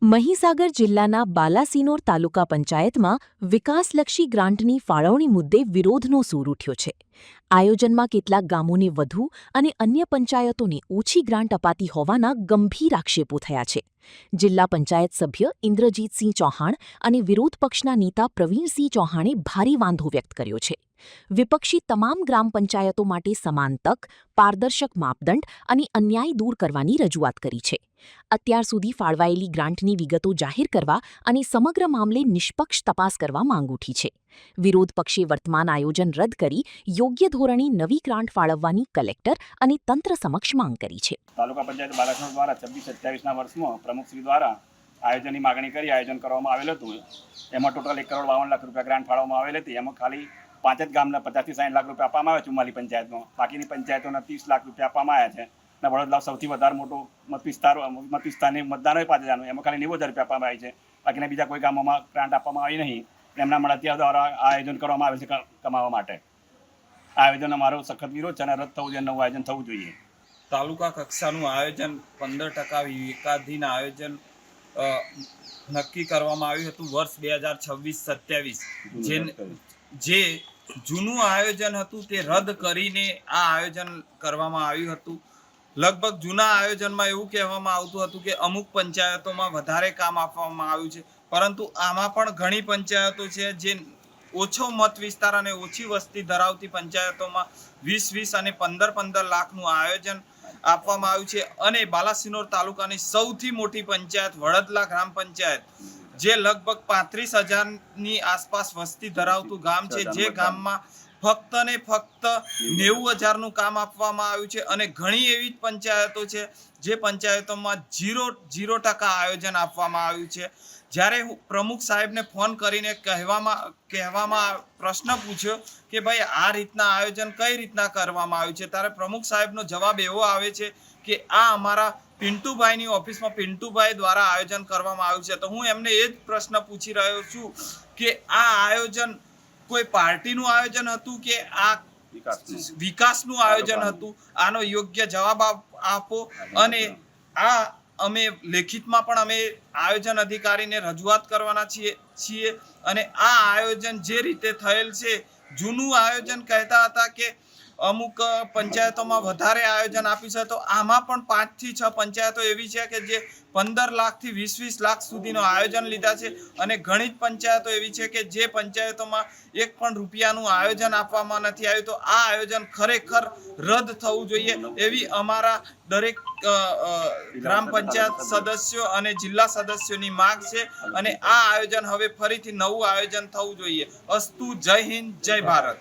મહીસાગર જિલ્લાના બાલાસિનોર તાલુકા પંચાયતમાં વિકાસલક્ષી ગ્રાન્ટની ફાળવણી મુદ્દે વિરોધનો સૂર ઉઠ્યો છે। આયોજનમાં કેટલાક ગામોને વધુ અને અન્ય પંચાયતોને ઓછી ગ્રાન્ટ અપાતી હોવાના ગંભીર આક્ષેપો થયા છે। જિલ્લા પંચાયત સભ્ય ઇન્દ્રજીતસિંહ ચૌહાણ અને વિરોધ પક્ષના નેતા પ્રવીણસિંહ ચૌહાણે ભારે વાંધો વ્યક્ત કર્યો છે। વિપક્ષી તમામ ગ્રામ પંચાયતો માટે સમાન તક, પારદર્શક માપદંડ અને અન્યાય દૂર કરવાની રજૂઆત કરી છે। અત્યાર સુધી ફાળવાયેલી ગ્રાન્ટની વિગતો જાહેર કરવા અને સમગ્ર મામલે નિષ્પક્ષ તપાસ કરવા માંગ ઉઠી છે। વિરોધ પક્ષે વર્તમાન આયોજન રદ કરી યોગ્ય ધોરણે નવી ગ્રાન્ટ ફાળવવાની કલેક્ટર અને તંત્ર સમક્ષ માંગ કરી છે। તાલુકા પંચાયત બાલાસિનોર દ્વારા 26-27ના વર્ષમાં પ્રમુખશ્રી દ્વારા આયોજનની માગણી કરી આયોજન કરવામાં આવેલ હતું। એમાં ટોટલ 1,52 લાખ રૂપિયા ગ્રાન્ટ ફાળવવામાં આવેલ હતી। એમાં ખાલી 5 જ ગામના 50 થી 60 લાખ રૂપિયા આપવામાં આવ્યા 44 પંચાયતમાં, બાકીની પંચાયતોના 30 લાખ રૂપિયા આપવામાં આવ્યા છે। અને વડોદરા સૌથી વધારે મોટો મતવિસ્તારની મતદાન હોય 5,000નું, એમાં ખાલી 90,000 રૂપિયા આપવામાં આવી છે। બાકીના બીજા કોઈ ગામોમાં ગ્રાન્ટ આપવામાં આવી નહીં। એમના મળતિયા દ્વારા આ આયોજન કરવામાં આવે છે કમાવા માટે। આ આયોજન અમારો સખત વિરોધ છે અને રદ થવું જોઈએ, નવું આયોજન થવું જોઈએ। તાલુકા કક્ષાનું આયોજન 15% વિવેકાધીન આયોજન નક્કી કરવામાં આવ્યું હતું વર્ષ 2026-27। જે જૂનું આયોજન હતું તે રદ કરીને આ આયોજન કરવામાં આવ્યું હતું। લગભગ જૂના આયોજનમાં એવું કહેવામાં આવતું હતું કે અમુક પંચાયતોમાં વધારે કામ આપવામાં આવ્યું છે, પરંતુ આમાં પણ ઘણી પંચાયતો છે જે ઓછો મત વિસ્તાર અને ઓછી વસ્તી ધરાવતી પંચાયતોમાં 20-20 અને 15-15 લાખનું આયોજન આપવામાં આવ્યું છે। અને બાલાસિનોર તાલુકાની સૌથી મોટી પંચાયત વડદલા ગ્રામ પંચાયત, જે લગભગ 35,000ની આસપાસ વસ્તી ધરાવતું ગામ છે, જે ગામમાં ફક્ત ને ફક્ત 90,000નું કામ આપવામાં આવ્યું છે। અને ઘણી એવી પંચાયતો છે જે પંચાયતોમાં 0% આયોજન આપવામાં આવ્યું છે। જ્યારે હું પ્રમુખ સાહેબને ફોન કરીને કહેવામાં પ્રશ્ન પૂછ્યો કે ભાઈ આ રીતના આયોજન કઈ રીતના કરવામાં આવ્યું છે, ત્યારે પ્રમુખ સાહેબનો જવાબ એવો આવે છે કે આ અમારા પિન્ટુભાઈની ઓફિસમાં પિન્ટુભાઈ દ્વારા આયોજન કરવામાં આવ્યું છે। તો હું એમને એ જ પ્રશ્ન પૂછી રહ્યો છું કે આ આયોજન કોઈ પાર્ટીનું આયોજન હતું કે આ વિકાસનું આયોજન હતું? આનો યોગ્ય જવાબ આપો। અને આ અમે લેખિતમાં પણ અમે આયોજન અધિકારીને રજૂઆત કરવાના છીએ। અને આ આયોજન જે રીતે થયેલ છે, જૂનું આયોજન કહેતા હતા કે અમુક પંચાયતોમાં વધારે આયોજન આપ્યું છે, તો આમાં પણ 5 થી 6 પંચાયતો એવી છે કે જે 15 લાખથી 20-20 લાખ સુધીનો આયોજન લીધા છે। અને ઘણી જ પંચાયતો એવી છે કે જે પંચાયતોમાં 1 પણ રૂપિયાનું આયોજન આપવામાં નથી આવ્યું। તો આ આયોજન ખરેખર રદ થવું જોઈએ એવી અમારા દરેક ગ્રામ પંચાયત સદસ્યો અને જિલ્લા સદસ્યોની માંગ છે। અને આ આયોજન હવે ફરીથી નવું આયોજન થવું જોઈએ। અસ્તુ, જય હિન્દ, જય ભારત।